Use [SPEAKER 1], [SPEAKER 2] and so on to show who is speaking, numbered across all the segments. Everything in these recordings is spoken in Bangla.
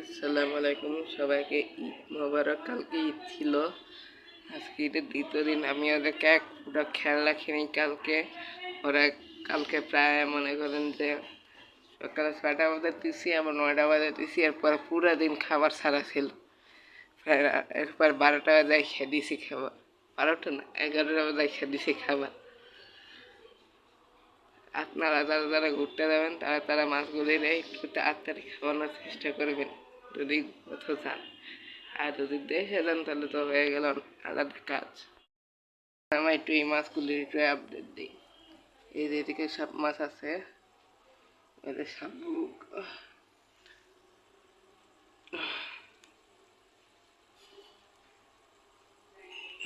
[SPEAKER 1] আসসালামু আলাইকুম সবাইকে ঈদ মোবারক। কালকে ঈদ ছিল, আজকে ঈদের দ্বিতীয় দিন। আমি ওদেরকে এক পুরো খেয়াল রাখিনি কালকে। ওরা কালকে প্রায় মনে করেন যে সকালে 6টা বাজে দিছি, আবার 9টা বাজে দিছি, এরপর পুরো দিন খাবার ছাড়া ছিল। প্রায় এরপর 12টা বাজে খেয়ে দিছি খাবার, 12টা না 11টা বাজে খেয়ে দিছি খাবার। আপনারা যারা যারা ঘুরতে যাবেন তারা মাছগুলি একটু তাড়াতাড়ি খাওয়ানোর চেষ্টা করবেন যদি কোথাও চান। আর যদি দেশে যান তাহলে তো হয়ে গেল আলাদা কাজ। আমি একটু এই মাছগুলির একটু আপডেট দিই। এই যে এদিকে সব মাছ আছে, এদের শামুক।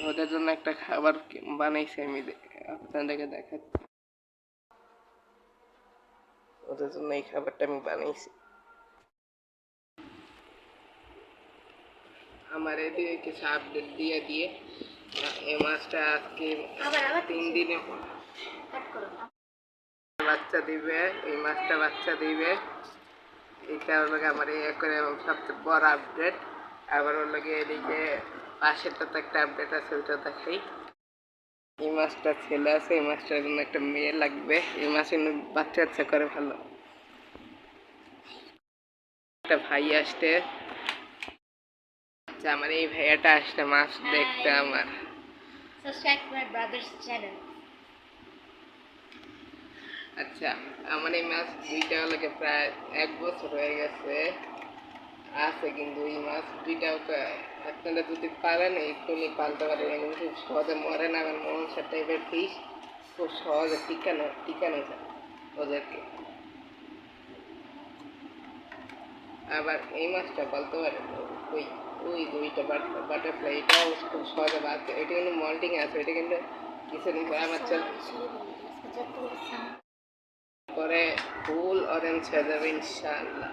[SPEAKER 1] ওদের জন্য একটা খাবার বানাইছি আমি, আপনাদেরকে দেখাচ্ছি। ওদের জন্য এই খাবারটা আমি বানাইছি। আমার এদিকে কিছু আপডেট দিয়ে দিয়ে এই মাছটা আজকে 3 দিনে বাচ্চা দিবে। এই মাছটা বাচ্চা দিবে, এটা হলো আমার করে সবচেয়ে বড় আপডেট। আবার ওর লগে এদিকে পাশেরটা তো একটা আপডেট আছে, ওইটা দেখাই। এই মাছটা ছেলে আছে, এই মাছটার জন্য একটা মেয়ে লাগবে। এই মাছ বাচ্চা বাচ্চা করে ভালো। একটা ভাই আসতে, আচ্ছা আমার এই ভাইয়াটা আসতে মাছ দেখতে আমার।
[SPEAKER 2] Subscribe to my brother's channel.
[SPEAKER 1] আচ্ছা আমার এই মাছ দুইটা লাগে প্রায় 1 বছর হয়ে গেছে আছে, কিন্তু এই মাছ দুইটাও আপনারা যদি পারেন এক্ষুনি পালতে পারেন। এগুলো খুব সহজে মরে না, আমার মনসা টাইপের ফিশ, খুব সহজে টিকানো যায় ওদেরকে। আবার এই মাছটা পালতে পারেন ওই ওই দুইটা বাটারফ্লাই, এটাও খুব সহজে বাড়ছে। এটা কিন্তু মল্টিং আছে, এটা কিন্তু কিছুদিন পরে আমার পরে ফুল অরেঞ্জ হয়ে যাবে ইনশাআল্লাহ।